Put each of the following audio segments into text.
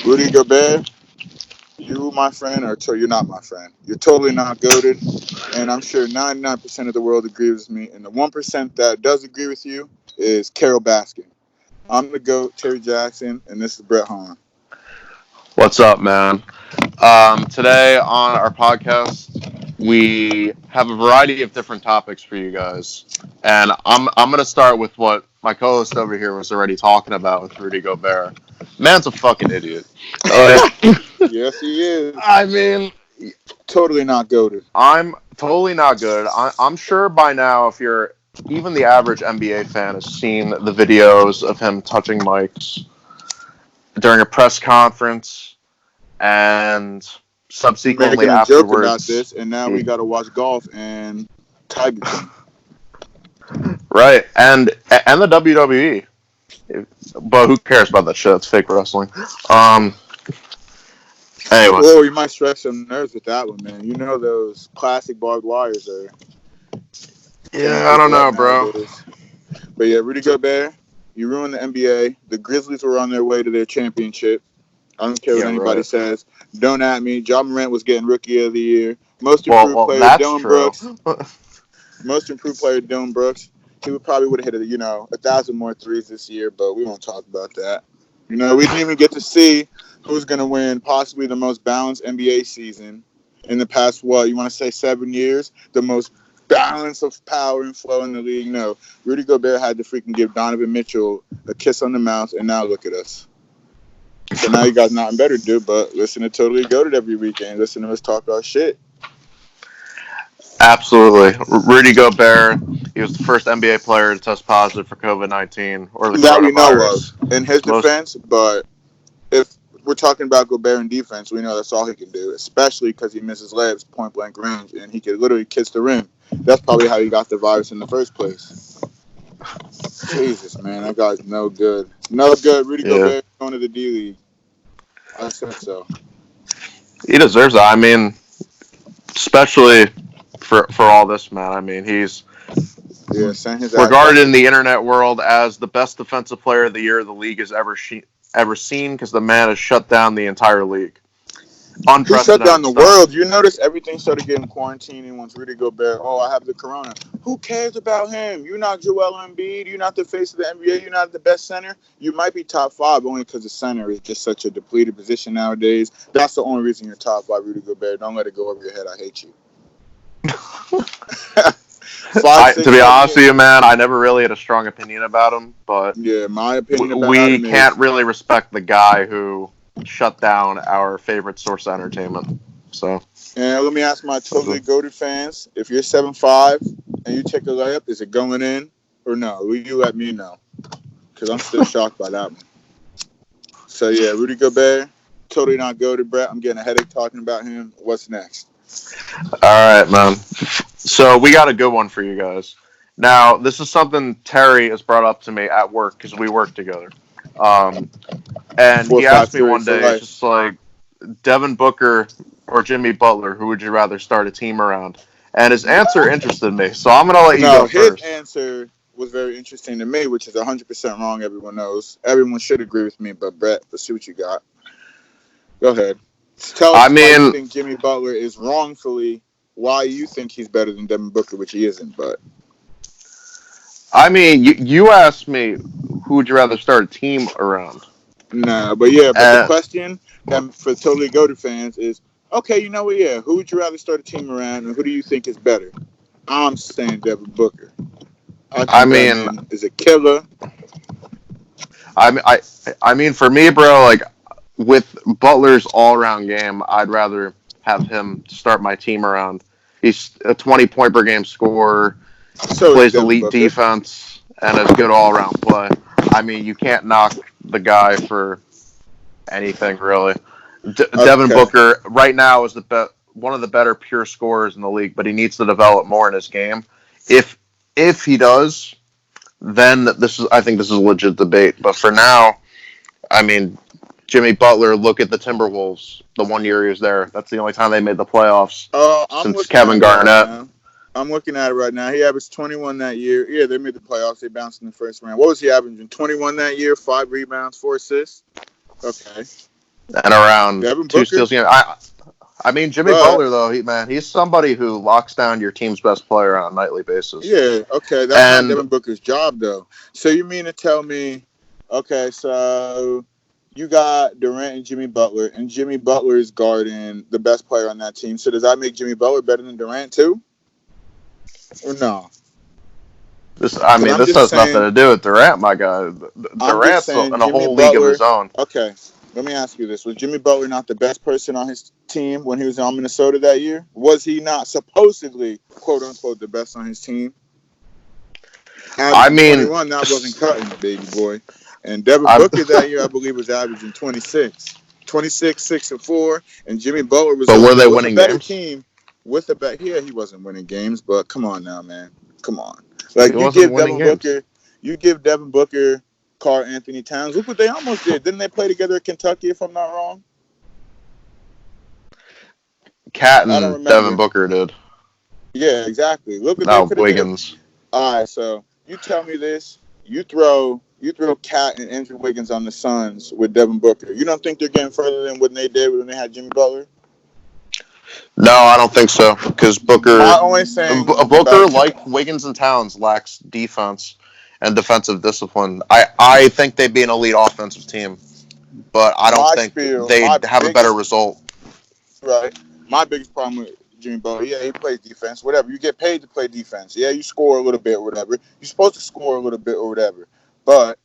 Rudy Gobert, you, my friend, you're not my friend. You're totally not goated, and I'm sure 99% of the world agrees with me. And the 1% that does agree with you is Carol Baskin. I'm the GOAT, Terry Jackson, and this is Brett Hahn. What's up, man? Today on our podcast, we have a variety of different topics for you guys, and I'm gonna start with what my co-host over here was already talking about with Rudy Gobert. Man's a fucking idiot. Like, Yes, he is. I mean, Totally not goated. I'm totally not good. I'm sure by now, if you're even the average NBA fan, has seen the videos of him touching mics during a press conference and subsequently Making a joke about afterwards. this, and now we got to watch golf and Tiger King. Right, and the WWE. But who cares about that shit? It's fake wrestling. Anyways. Oh, you might stress some nerves with that one, man. You know those classic barbed wires are tearing Yeah, I don't people up know, bro. nowadays. But yeah, Rudy Gobert, you ruined the NBA. The Grizzlies were on their way to their championship. I don't care what anybody says. Don't at me. Ja Morant was getting Rookie of the Year. Most improved player That's Dylan true. Brooks. Most improved player Dylan Brooks. He would have hit 1,000 more threes this year, but we won't talk about that. We didn't even get to see who's going to win possibly the most balanced NBA season in the past, you want to say 7 years? The most balance of power and flow in the league? No. Rudy Gobert had to freaking give Donovan Mitchell a kiss on the mouth, and now look at us. So now you got nothing better to do but listen to Totally Goated every weekend. Listen to us talk our shit. Absolutely. Rudy Gobert, he was the first NBA player to test positive for COVID-19 or the That we know coronavirus. of. In his defense, but if we're talking about Gobert in defense, we know that's all he can do, especially because he misses layups point blank range and he could literally kiss the rim. That's probably how he got the virus in the first place. Jesus, man, that guy's no good. No good. Rudy Gobert going to the D League. I said so. He deserves that. I mean, especially for all this, man. I mean, he's send his regarded in the internet world as the best defensive player of the year the league has ever seen because the man has shut down the entire league. He shut down the world. You notice everything started getting quarantined once Rudy Gobert. Oh, I have the corona. Who cares about him? You're not Joel Embiid. You're not the face of the NBA. You're not the best center. You might be top 5 only because the center is just such a depleted position nowadays. That's the only reason you're top 5, Rudy Gobert. Don't let it go over your head. I hate you. To be honest with you, man, I never really had a strong opinion about him, but yeah, my opinion about we can't really respect the guy who shut down our favorite source of entertainment. So, and let me ask my totally goated fans: if you're 7'5" and you take a layup, is it going in or no? Will you let me know? Because I'm still shocked by that one. So yeah, Rudy Gobert, totally not goated, Brett. I'm getting a headache talking about him. What's next? All right, man. So we got a good one for you guys. Now, this is something Terry has brought up to me at work because we work together. And he asked me one day, it's just like, Devin Booker or Jimmy Butler, who would you rather start a team around? And his answer interested me, so I'm going to let you go first. His answer was very interesting to me, which is 100% wrong, everyone knows. Everyone should agree with me, but Brett, let's see what you got. Go ahead. Tell us why you think Jimmy Butler is wrongfully, why you think he's better than Devin Booker, which he isn't, but... I mean, you asked me, who would you rather start a team around? No, but yeah, but the question for totally goated fans is, okay, you know what, yeah, who would you rather start a team around, and who do you think is better? I'm saying Devin Booker. I think that man is a killer. I mean, for me, bro, like, with Butler's all-around game, I'd rather have him start my team around. He's a 20-point per game scorer, plays elite defense, and has good all-around play. I mean, you can't knock the guy for anything, really. Devin Booker right now is one of the better pure scorers in the league, but he needs to develop more in his game. If he does, then I think this is a legit debate. But for now, I mean, Jimmy Butler, look at the Timberwolves. The 1 year he was there. That's the only time they made the playoffs since Kevin Garnett. I'm looking at it right now. He averaged 21 that year. Yeah, they made the playoffs. They bounced in the first round. What was he averaging? 21 that year, 5 rebounds, 4 assists? Okay. and around Devin two Booker, steals a game. I mean, Jimmy but Butler, though, he's somebody who locks down your team's best player on a nightly basis. yeah, okay, that's not And Devin Booker's job though. So you mean to tell me, okay, so you got Durant and Jimmy Butler, and Jimmy Butler is guarding the best player on that team. So does that make Jimmy Butler better than Durant too, or no? Because I'm this just has nothing saying, to do with Durant, my guy. Durant's in a Jimmy whole league of Butler. his own. Okay, let me ask you this: was Jimmy Butler not the best person on his team when he was on Minnesota that year? Was he not supposedly, quote unquote, the best on his team? I Averaging mean, 21, that wasn't cutting it, baby boy. And Devin I'm, Booker that year, I believe, was averaging 26. 26, 6 and 4. And Jimmy Butler was but over were they there with a winning better games? team. Yeah, he wasn't winning games, but come on now, man. Come on. He Like wasn't winning games. You give Devin Booker, Karl Anthony Towns. Look what they almost did. Didn't they play together at Kentucky, if I'm not wrong? Cat I don't and Devin remember. Booker did. Yeah, exactly. Look what they No, could have did. Wiggins. All right, so you tell me this: you throw Cat and Andrew Wiggins on the Suns with Devin Booker. You don't think they're getting further than what they did when they had Jimmy Butler? No, I don't think so. Because My only saying Booker, like Wiggins and Towns, lacks defense and defensive discipline. I think they'd be an elite offensive team, but I don't my think spiel, my they'd have a better biggest result. right, my biggest problem with Jimmy Butler, yeah, he plays defense, whatever. You get paid to play defense. Yeah, you score a little bit or whatever. You're supposed to score a little bit or whatever. But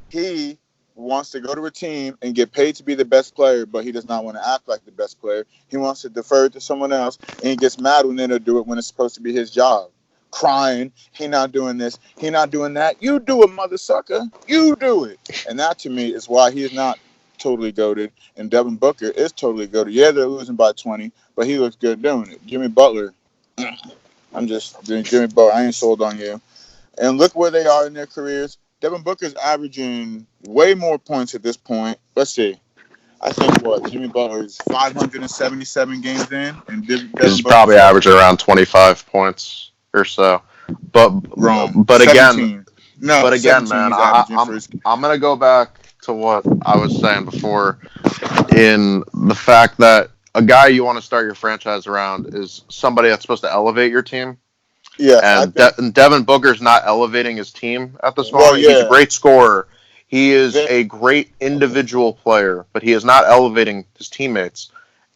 he wants to go to a team and get paid to be the best player, but he does not want to act like the best player. He wants to defer to someone else, and he gets mad when they don't do it when it's supposed to be his job. Crying, he not doing this, he not doing that. You do it, mother sucker. You do it. And that to me is why he is not totally goated, and Devin Booker is totally goated. Yeah, they're losing by 20, but he looks good doing it. Jimmy Butler, I'm just doing Jimmy Butler. I ain't sold on you. And look where they are in their careers. Devin Booker's averaging way more points at this point. Let's see. I think what Jimmy Butler's 577 games in, and Devin He's Booker's probably what? averaging around 25 points or so. But Wrong. but again, 17. No, but again, 17. man, He's averaging for his. I'm gonna go back to what I was saying before in the fact that a guy you want to start your franchise around is somebody that's supposed to elevate your team. Yes, I And, think. Devin Booker's not elevating his team at this Well, moment. He's a yeah. great scorer. He is They, a great individual player, but he is not elevating his teammates.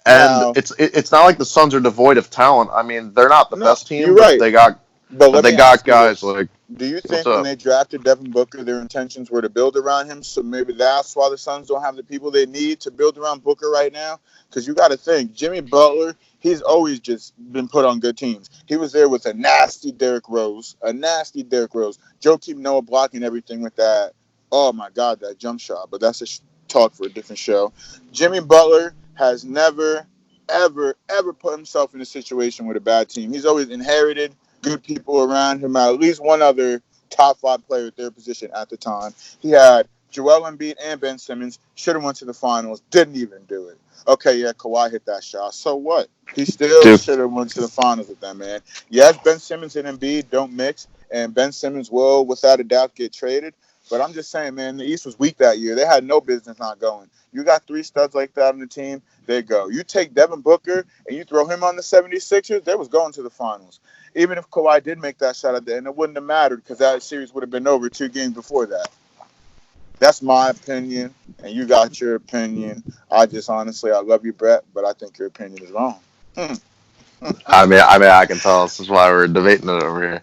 And now, it's not like the Suns are devoid of talent. I mean, they're not the no, best team, you're but right. But let they me got ask you guys this. like Do you what's think when up? they drafted Devin Booker, their intentions were to build around him? So maybe that's why the Suns don't have the people they need to build around Booker right now? Because you got to think, Jimmy Butler, he's always just been put on good teams. He was there with a nasty Derrick Rose. Joakim Noah blocking everything with that. Oh, my God, that jump shot. But that's a talk for a different show. Jimmy Butler has never, ever put himself in a situation with a bad team. He's always inherited good people around him, at least one other top 5 player at their position at the time. He had Joel Embiid and Ben Simmons. Should have went to the finals. Didn't even do it. Okay, yeah, Kawhi hit that shot. So what? He still Dude, should have went to the finals with that, man. Yes, Ben Simmons and Embiid don't mix, and Ben Simmons will, without a doubt, get traded. But I'm just saying, man, the East was weak that year. They had no business not going. You got 3 studs like that on the team, they go. You take Devin Booker and you throw him on the 76ers, they was going to the finals. Even if Kawhi did make that shot at the end, it wouldn't have mattered because that series would have been over 2 games before that. That's my opinion, and you got your opinion. I just honestly, I love you, Brett, but I think your opinion is wrong. I can tell. This is why we're debating it over here.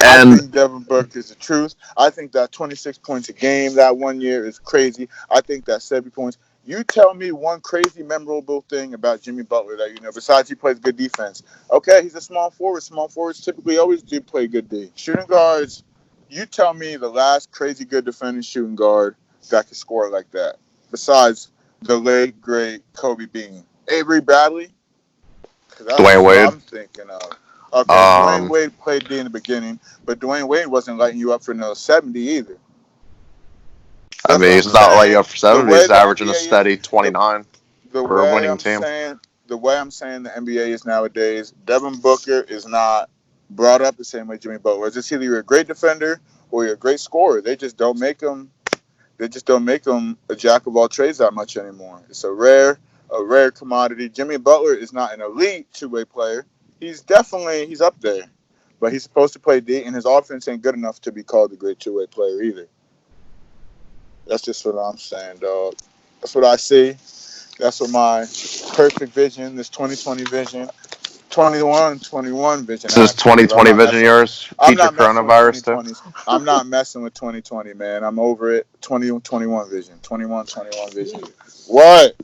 I And think Devin Booker is the truth. I think that 26 points a game that one year is crazy. I think that 70 points. You tell me one crazy, memorable thing about Jimmy Butler that you know, besides he plays good defense. Okay, he's a small forward. Small forwards typically always do play good D. Shooting guards, you tell me the last crazy good defending shooting guard that could score like that. Besides the late, great Kobe Bean. Avery Bradley, because Dwayne that's who Wade. I'm thinking of. Okay, Dwayne Um, Wade played D in the beginning, but Dwayne Wade wasn't lighting you up for no 70 either. I That's mean, what I'm he's not lighting you saying. up for The 70. way He's the averaging a NBA is, steady the 29 the for a way winning I'm team. saying, the NBA is nowadays, Devin Booker is not brought up the same way Jimmy Butler is. It's either you're a great defender or you're a great scorer. They just don't make him. They just don't make him a jack of all trades that much anymore. It's a rare commodity. Jimmy Butler is not an elite two-way player. He's up there, but he's supposed to play D, and his offense ain't good enough to be called a great two-way player either. That's just what I'm saying, dog. That's what I see. That's what my perfect vision, this 2020 vision, 21 vision. This is 2020 vision yours? Feature coronavirus too? I'm not messing with 2020, man. I'm over it. 2021 vision. 21 vision. What?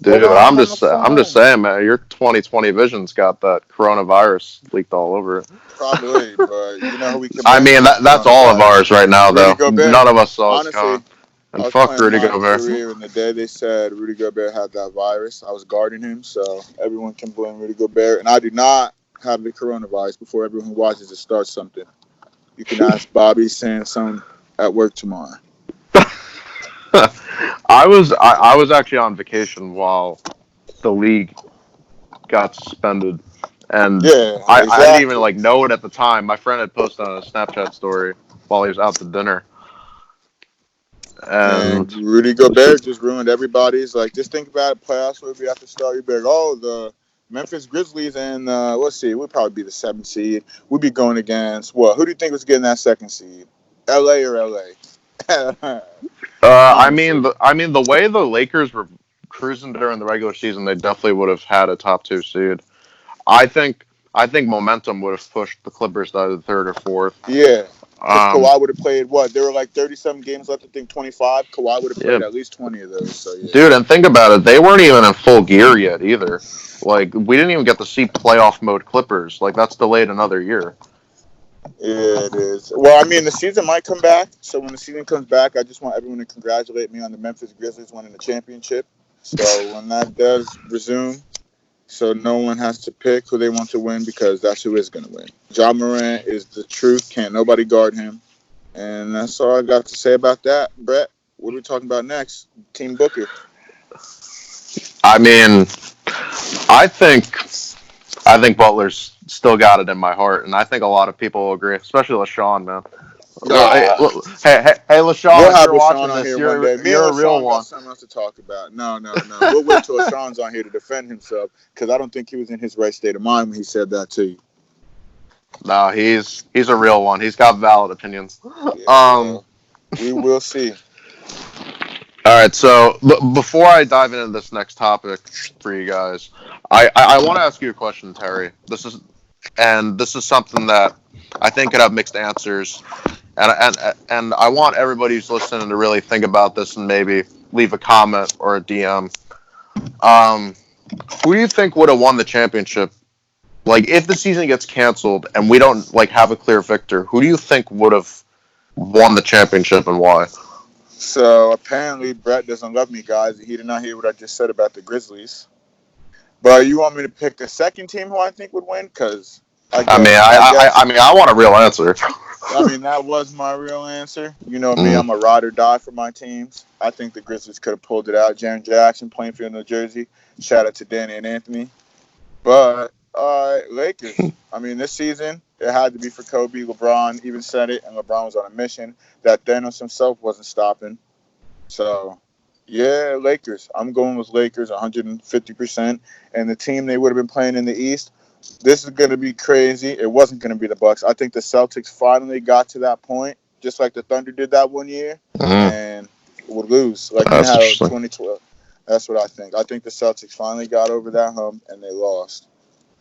Dude, I'm just saying, man. Your 2020 vision's got that coronavirus leaked all over it. Probably, but you know who we can. I mean, that's all of ours right now, though. None of us saw it coming. And fuck Rudy Gobert. In the day they said Rudy Gobert had that virus, I was guarding him, so everyone can blame Rudy Gobert. And I do not have the coronavirus. Before everyone who watches it starts something, you can ask Bobby Sansone at work tomorrow. I was actually on vacation while the league got suspended, and I didn't even know it at the time. My friend had posted on a Snapchat story while he was out to dinner. And Rudy Gobert just ruined everybody's. Just think about it. Playoffs would be at the start. You'd be like, the Memphis Grizzlies and let's see, we'd probably be the 7th seed. We'd be going against who do you think was getting that 2nd seed? LA or LA? I mean, the way the Lakers were cruising during the regular season, they definitely would have had a top 2 seed. I think momentum would have pushed the Clippers to the 3rd or 4th. Yeah. Kawhi would have played there were 30-some games left. I think 25. Kawhi would have played at least 20 of those. So yeah. Dude, and think about it. They weren't even in full gear yet either. We didn't even get to see playoff mode Clippers. That's delayed another year. Yeah, it is. Well, I mean, the season might come back. So when the season comes back, I just want everyone to congratulate me on the Memphis Grizzlies winning the championship. So when that does resume, so no one has to pick who they want to win because that's who is going to win. Ja Morant is the truth. Can't nobody guard him. And that's all I got to say about that. Brett, what are we talking about next? Team Booker. I mean, I think Butler's still got it in my heart, and I think a lot of people will agree, especially LaShawn, man. Hey, LaShawn, we'll if have you're LaShawn watching on this, here you're, one day. Me you're and a real LaShawn one. Got something else to talk about. No. We'll wait till LaShawn's on here to defend himself because I don't think he was in his right state of mind when he said that to you. No, he's a real one. He's got valid opinions. Yeah, we will see. All right, so before I dive into this next topic for you guys, I want to ask you a question, Terry. This is something that I think could have mixed answers, and I want everybody who's listening to really think about this and maybe leave a comment or a DM. Who do you think would have won the championship? If the season gets canceled and we don't have a clear victor, who do you think would have won the championship and why? So apparently Brett doesn't love me, guys. He did not hear what I just said about the Grizzlies. But you want me to pick a second team who I think would win? Because I want a real answer. I mean, that was my real answer. You know me, I'm a ride or die for my teams. I think the Grizzlies could have pulled it out. Jaren Jackson, Plainfield, New Jersey. Shout out to Danny and Anthony. But Lakers. I mean, this season, it had to be for Kobe. LeBron even said it, and LeBron was on a mission that Thanos himself wasn't stopping. So, yeah, Lakers. I'm going with Lakers 150%. And the team they would have been playing in the East, this is going to be crazy. It wasn't going to be the Bucks. I think the Celtics finally got to that point, just like the Thunder did that one year, and would lose. Like in 2012. That's what I think. I think the Celtics finally got over that hump, and they lost.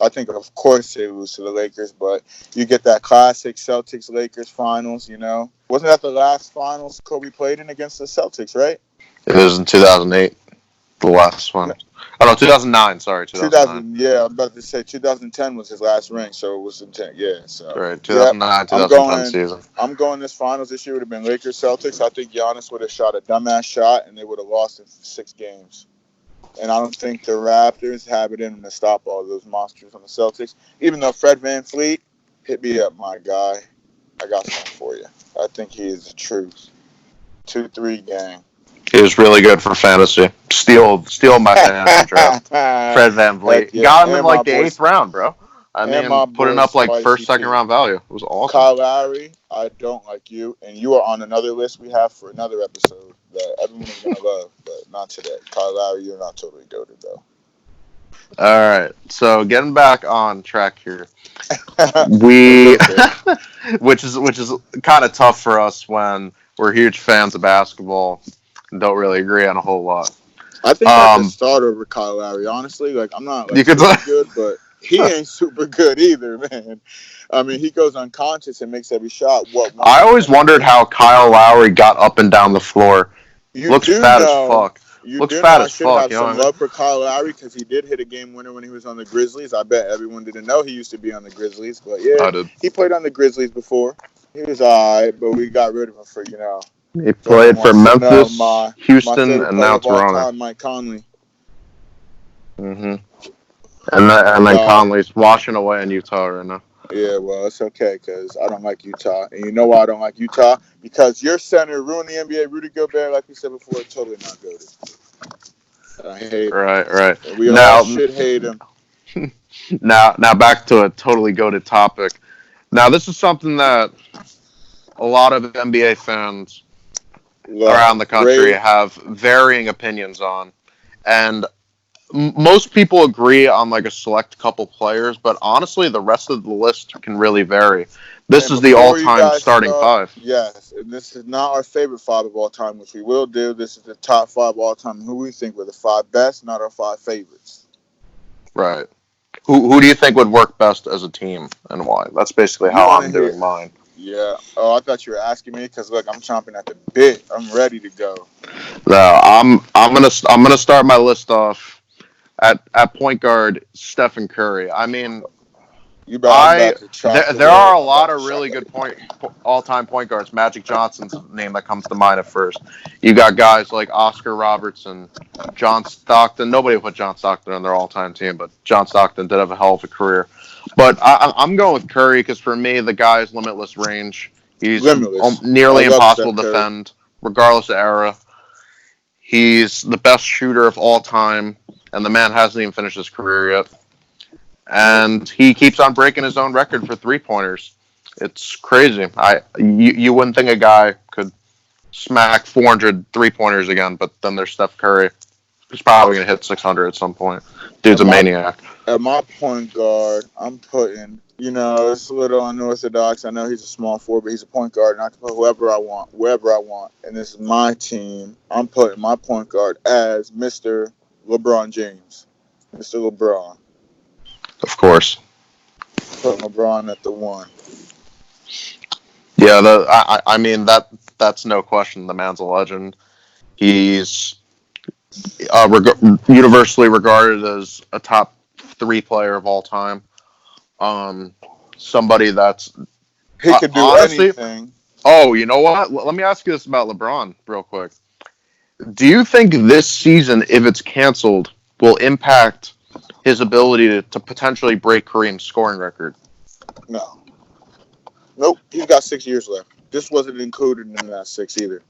I think, of course, they lose to the Lakers, but you get that classic Celtics-Lakers finals, Wasn't that the last finals Kobe played in against the Celtics, right? It was in 2008, the last one. Oh, no, 2009, sorry. 2009. Yeah, I'm about to say 2010 was his last ring, so it was in 10. Yeah, so. Right, 2009, 2010 season. I'm going this finals this year would have been Lakers-Celtics. I think Giannis would have shot a dumbass shot, and they would have lost in 6 games. And I don't think the Raptors have it in them to stop all those monsters on the Celtics. Even though Fred VanVleet, hit me up, my guy. I got something for you. I think he is the truth. 2-3 gang. He was really good for fantasy. Steal my fantasy draft. Fred VanVleet. Yeah. Got him in the 8th round, bro. I and my mean, putting boy up like first, Spicy second P. round value. It was awesome. Kyle Lowry, I don't like you, and you are on another list we have for another episode that everyone is gonna love, but not today. Kyle Lowry, you're not totally goated though. All right, so getting back on track here, It's we, okay. which is kind of tough for us when we're huge fans of basketball and don't really agree on a whole lot. I think I could start over Kyle Lowry. Honestly, like I'm not You like could. super good, but he ain't super good either, man. I mean, he goes unconscious and makes every shot. What one I in always wondered 100? how Kyle Lowry got up and down the floor. You Looks do fat as know, fuck. Looks fat I as should fuck. have You know some what I mean? love for Kyle Lowry because he did hit a game winner when he was on the Grizzlies. I bet everyone didn't know he used to be on the Grizzlies, but yeah, I did. he played on the Grizzlies before. He was alright, but we got rid of him for He For everyone played for wants to know Memphis, my Houston, favorite and player now of all Toronto. time, Mike Conley. hmm And then Conley's washing away in Utah right now. Yeah, well, it's okay because I don't like Utah. And you know why I don't like Utah? Because your center ruined the NBA. Rudy Gobert, like we said before, totally not good. I hate him. Right. And we all Now, should hate him. now back to a totally goated topic. Now, this is something that a lot of NBA fans around Love. the country Rave. have varying opinions on. And most people agree on like a select couple players, but honestly, the rest of the list can really vary. This And is the before you all-time guys starting start, five. yes, and this is not our favorite five of all time, which we will do. This is the top five of all time. Who we think were the five best, not our five favorites. Right. Who do you think would work best as a team and why? That's basically You how want to I'm hear? doing mine. Yeah. Oh, I thought you were asking me because look, I'm chomping at the bit. I'm ready to go. No, I'm gonna start my list off at point guard Stephen Curry. I mean, I'm I about to chop the there world. are a I'm about lot to of chop really that. good all-time point guards. Magic Johnson's the name that comes to mind at first. You got guys like Oscar Robertson, John Stockton. Nobody would put John Stockton on their all-time team, but John Stockton did have a hell of a career. But I'm going with Curry because for me, the guy has limitless range. He's Limitless. I nearly love impossible Steph to Curry. defend, regardless of era. He's the best shooter of all time, and the man hasn't even finished his career yet. Nope. And he keeps on breaking his own record for 3-pointers. It's crazy. You wouldn't think a guy could smack 400 3-pointers again, but then there's Steph Curry, who's probably gonna hit 600 at some point. Dude's At a my maniac. at my point guard, I'm putting. It's a little unorthodox. I know he's a small forward, but he's a point guard, and I can put whoever I want, wherever I want. And this is my team. I'm putting my point guard as Mr. LeBron James. Mr. LeBron. Of course. Putting LeBron at the one. Yeah, I mean that's no question. The man's a legend. He's universally regarded as a top 3 player of all time. Somebody that's He could do honestly. anything. Oh, you know what? Let me ask you this about LeBron real quick. Do you think this season, if it's canceled, will impact his ability to potentially break Kareem's scoring record? No. Nope. He's got 6 years left. This wasn't included in that 6 either.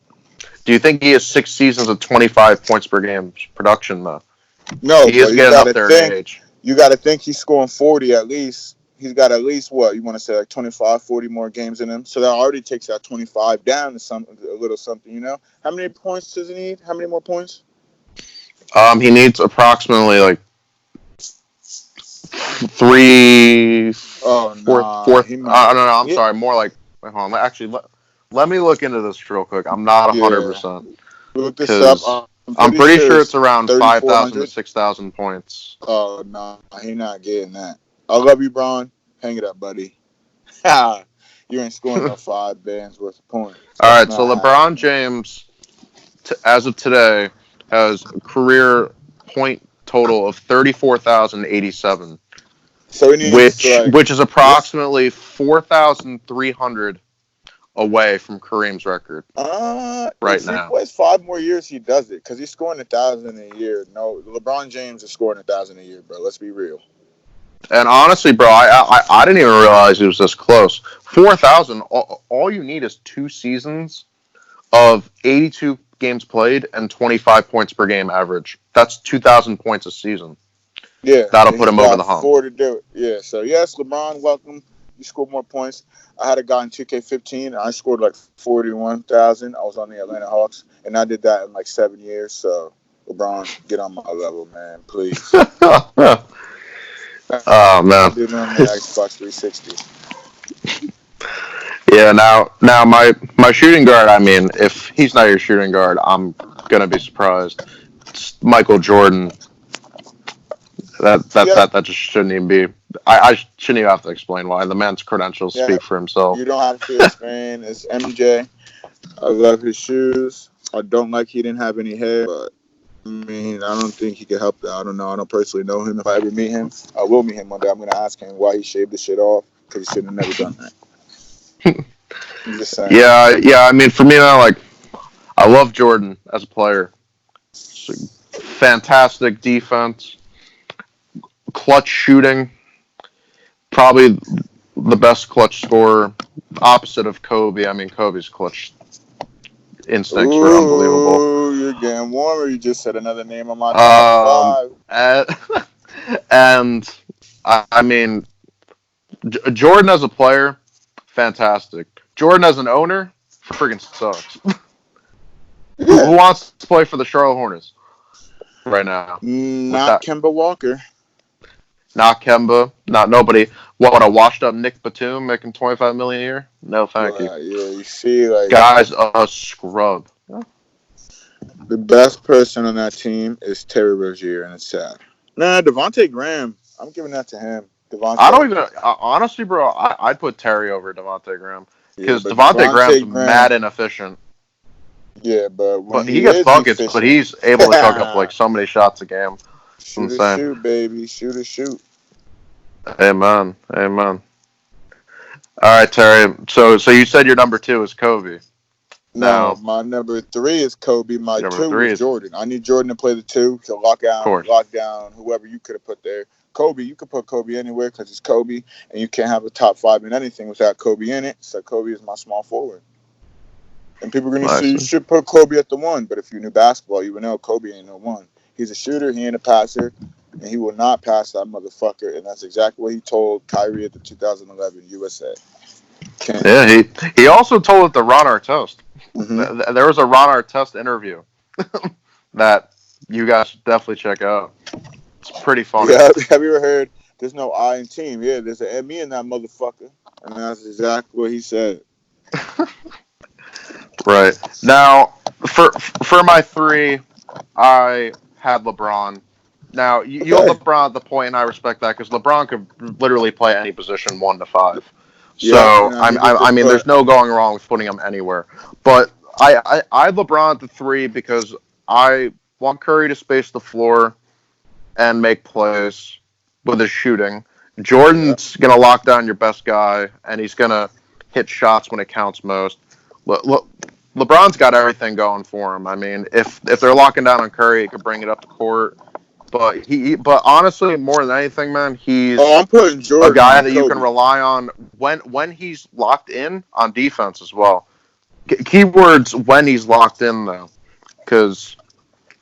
Do you think he has 6 seasons of 25 points per game production, though? No, He is but getting up there in age. you got to think he's scoring 40 at least. He's got at least, what, you want to say, like 25, 40 more games in him. So that already takes that 25 down to a little something, How many points does he need? How many more points? He needs approximately like 3, Oh, four. he might. No, I'm Yeah. sorry. More like, wait, hold on. Actually, let me look into this real quick. I'm not 100%. Look this up. Because I'm pretty sure it's around 5,000 to 3,400. 6,000 points. Oh, no, he's not getting that. I love you, Bron. Hang it up, buddy. You ain't scoring no 5 bands worth of points. All right, so LeBron James, as of today, has a career point total of 34,087, So he needs which is approximately 4,300 away from Kareem's record right if now. he plays 5 more years, he does it because he's scoring 1,000 a year. No, LeBron James is scoring 1,000 a year, bro. Let's be real. And honestly, bro, I didn't even realize he was this close. 4,000. All you need is 2 seasons of 82 games played and 25 points per game average. That's 2,000 points a season. Yeah, That'll and put he's him over got the hump. 4 to do it. Yeah, so yes, LeBron, welcome. You scored more points. I had a guy in 2K15. I scored like 41,000. I was on the Atlanta Hawks, and I did that in like 7 years. So LeBron, get on my level, man, please. Oh I man. did it on the Xbox 360. Yeah, now my shooting guard, I mean, if he's not your shooting guard, I'm gonna be surprised. It's Michael Jordan. Yep. That just shouldn't even be. I shouldn't even have to explain why. The man's credentials Yeah. speak for himself. You don't have to explain. It's MJ. I love his shoes. I don't like he didn't have any hair, but I mean, I don't think he could help that. I don't know. I don't personally know him. If I ever meet him, I will meet him one day. I'm gonna ask him why he shaved the shit off because he should have never done that. I'm just saying. Yeah. I mean, for me, like, I love Jordan as a player. Fantastic defense, clutch shooting, probably the best clutch scorer, opposite of Kobe. I mean, Kobe's clutch instincts were unbelievable. Ooh, you're getting warmer. You just said another name on my top Um, five. and, and I mean, Jordan as a player, fantastic. Jordan as an owner, freaking sucks. Yeah. Who wants to play for the Charlotte Hornets right now? With Not that, Kemba Walker. not Kemba, not nobody. What, a washed up Nick Batum making $25 million a year? No, thank you. Yeah, you see, like, Guy's a scrub. the best person on that team is Terry Rozier, and it's sad. Nah, Devontae Graham. I'm giving that to him. I don't Devontae. even honestly, bro. I'd put Terry over Devontae Graham Yeah, because but Devontae Graham's Devontae mad Graham. inefficient. Yeah, but when But he he gets is buckets, but efficient, he's able to chuck up like so many shots a game. It's shoot or insane. shoot, baby. Shoot or shoot. Amen. Amen. All right, Terry. So you said your number 2 is Kobe. No, Now my number 3 is Kobe. My your number 2 3 is is, of Jordan. I need Jordan to play the 2 to course. lock down whoever you could have put there. Kobe, you could put Kobe anywhere because it's Kobe, and you can't have a top 5 in anything without Kobe in it. So Kobe is my small forward. And people are going to say you should put Kobe at the 1, but if you knew basketball, you would know Kobe ain't no 1. He's a shooter, he ain't a passer, and he will not pass that motherfucker. And that's exactly what he told Kyrie at the 2011 USA. Can't. Yeah, he also told it to Ron Artest. Mm-hmm. There was a Ron Artest interview that you guys should definitely check out. It's pretty funny. Yeah, have you ever heard there's no I in team? Yeah, there's an me in that motherfucker. And that's exactly what he said. Right. Now, for my 3, I had LeBron. Now, you have LeBron at the point, and I respect that because LeBron could literally play any position 1 to 5. Yeah, So, and I needed to I mean, there's put. no going wrong with putting him anywhere. But I had LeBron at the 3 because I want Curry to space the floor and make plays with his shooting. Jordan's going to lock down your best guy, and he's going to hit shots when it counts most. LeBron's got everything going for him. I mean, if they're locking down on Curry, he could bring it up the court. But but honestly, more than anything, man, he's I'm putting a Jordan guy on that you can Kobe. rely on when he's locked in on defense as well. Keywords when he's locked in though, because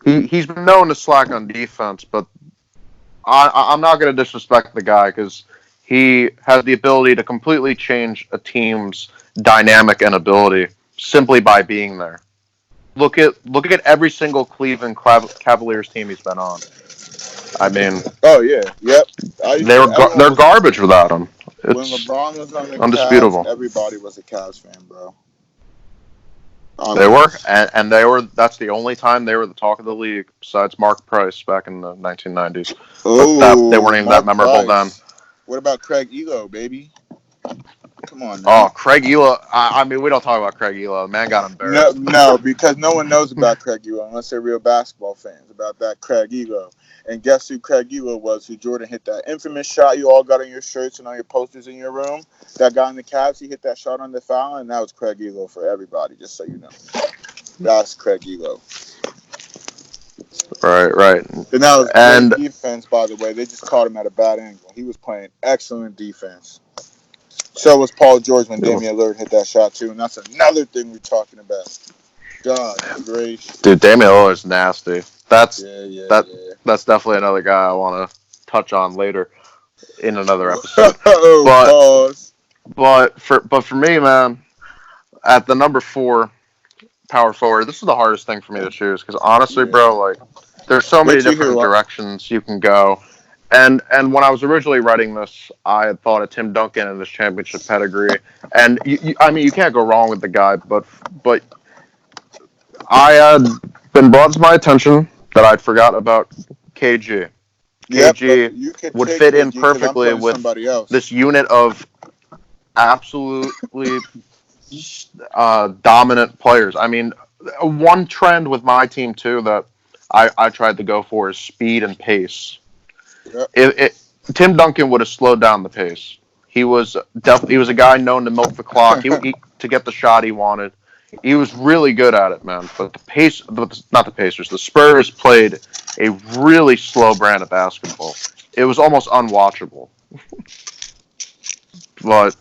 he's been known to slack on defense, but I'm not going to disrespect the guy because he has the ability to completely change a team's dynamic and ability simply by being there. Look at every single Cleveland Cavaliers team he's been on. I mean, Oh yeah, yep. they're garbage without him. When It's LeBron was on the Cavs, undisputable. everybody was a Cavs fan, bro. They were, Honestly. and they were. That's the only time they were the talk of the league, besides Mark Price back in the 1990s. But they weren't even that Mark memorable then. Price. What about Craig Elo, baby? Come on Oh, now. Craig Elo. I mean, we don't talk about Craig Elo. The man got embarrassed. No, because no one knows about Craig Elo unless they're real basketball fans about that Craig Elo. And guess who Craig Elo was? Who Jordan hit that infamous shot you all got on your shirts and on your posters in your room? That guy in the Cavs, he hit that shot on the foul, and that was Craig Elo for everybody, just so you know. That's Craig Elo. Right. And that was And great defense, by the way. They just caught him at a bad angle. He was playing excellent defense. So was Paul George when Damian Lillard hit that shot, too. And that's another thing we're talking about. God gracious. dude, Damian Lillard's nasty. That's Yeah. definitely another guy I want to touch on later in another episode. Pause. But for me, man, at the number 4 power forward, this is the hardest thing for me to choose because honestly, bro, like there's so many different directions you can go. And when I was originally writing this, I had thought of Tim Duncan and his championship pedigree, and I mean you can't go wrong with the guy. But I had been brought to my attention that I'd forgot about KG. KG would fit in perfectly with this unit of absolutely dominant players. I mean, one trend with my team too that I tried to go for is speed and pace. Yep. Tim Duncan would have slowed down the pace. He was a guy known to milk the clock. He to get the shot he wanted. He was really good at it, man. But the Spurs played a really slow brand of basketball. It was almost unwatchable. But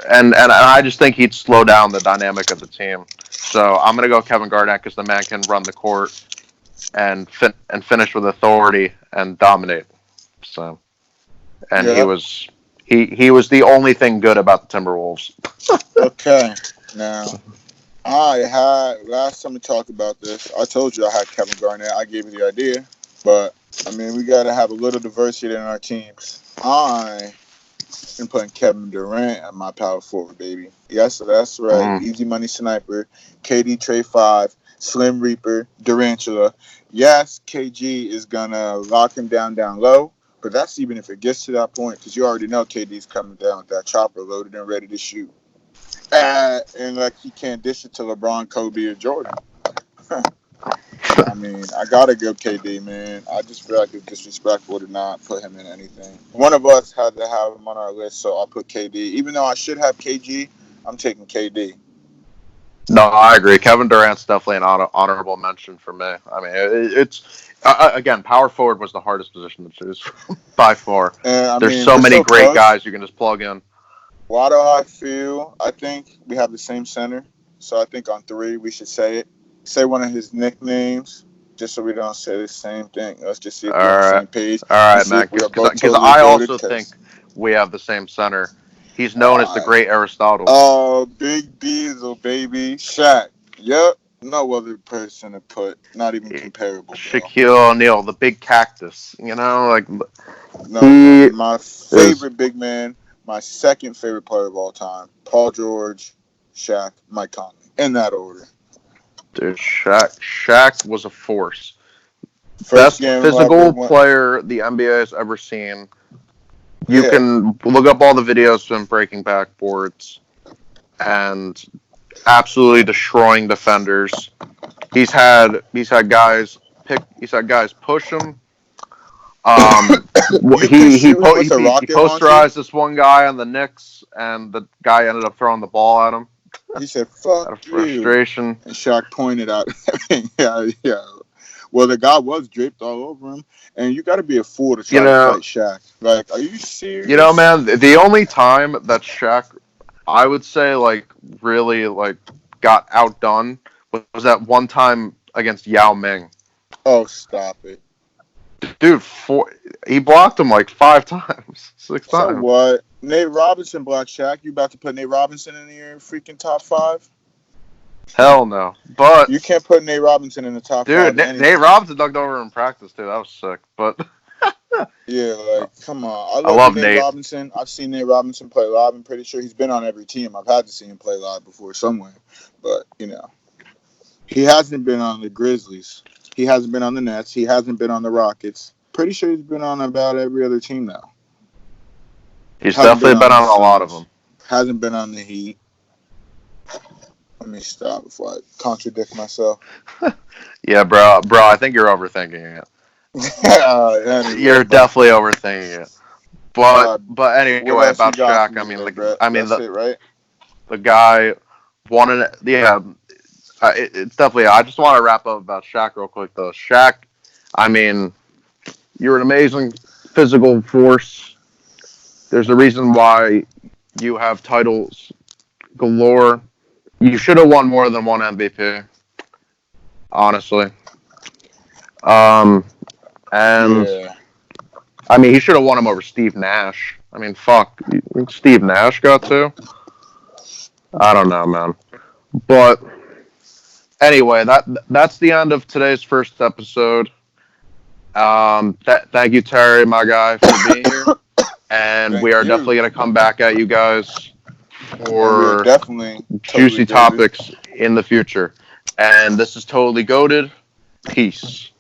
and I just think he'd slow down the dynamic of the team. So I'm gonna go Kevin Garnett because the man can run the court and finish with authority and dominate. So, and he was the only thing good about the Timberwolves. Okay, now last time we talked about this, I told you I had Kevin Garnett. I gave you the idea, but I mean we gotta have a little diversity in our teams. I am putting Kevin Durant at my power forward, baby. Yes, that's right. Easy money sniper, KD Trey 5, Slim Reaper, Durantula. Yes, KG is gonna lock him down low, but that's even if it gets to that point, because you already know KD's coming down with that chopper loaded and ready to shoot. And like he can't dish it to LeBron, Kobe, or Jordan. I mean, I gotta go KD, man. I just feel like it's disrespectful to not put him in anything. One of us had to have him on our list, so I'll put KD. Even though I should have KG, I'm taking KD. No, I agree. Kevin Durant's definitely an honorable mention for me. I mean, it's again, power forward was the hardest position to choose by far. There's so many great guys you can just plug in. Why do I feel? I think we have the same center, so I think on 3 we should say it. Say one of his nicknames, just so we don't say the same thing. Let's just see if we're on the same page. All right, man. Because I also think we have the same center. He's known as the Great Aristotle. Oh, Big Diesel, baby. Shaq. Yep. No other person to put. Not even comparable. Shaquille O'Neal, the big cactus. You know, like. No, my favorite big man. My second favorite player of all time, Paul George, Shaq, Mike Conley. In that order. Dude, Shaq was a force. Best physical player the NBA has ever seen. You can look up all the videos of him breaking backboards and absolutely destroying defenders. He's had guys push him. He posterized this one guy on the Knicks, and the guy ended up throwing the ball at him. He said, "Fuck out of frustration." You. And Shaq pointed out, yeah. Well, the guy was draped all over him, and you got to be a fool to try to fight Shaq. Like, are you serious? You know, man, the only time that Shaq, I would say, like, really, like, got outdone was that one time against Yao Ming. Oh, stop it. Dude, he blocked him like 5 times, 6 times. So what? Nate Robinson blocked Shaq. You about to put Nate Robinson in your freaking top 5? Hell no. But you can't put Nate Robinson in the top 5. Dude, Nate Robinson dunked over in practice too. That was sick. But yeah, like come on. I love Nate Robinson. I've seen Nate Robinson play live. I'm pretty sure he's been on every team. I've had to see him play live before somewhere. But, you know, he hasn't been on the Grizzlies. He hasn't been on the Nets. He hasn't been on the Rockets. Pretty sure he's been on about every other team now. He's definitely been on a lot of them. Hasn't been on the Heat. Let me stop before I contradict myself. Yeah, bro, I think you're overthinking it. Anyway, you're definitely overthinking it. But anyway, about Shaq, the guy wanted. Yeah, it's definitely. I just want to wrap up about Shaq real quick, though. Shaq, I mean, you're an amazing physical force. There's a reason why you have titles galore. You should have won more than one MVP, honestly. And I mean, he should have won him over Steve Nash. I mean, fuck. Steve Nash got two? I don't know, man. But anyway, that's the end of today's first episode. Thank you, Terry, my guy, for being here. And we are definitely going to come back at you guys for definitely juicy topics in the future. And this is Totally Goated. Peace.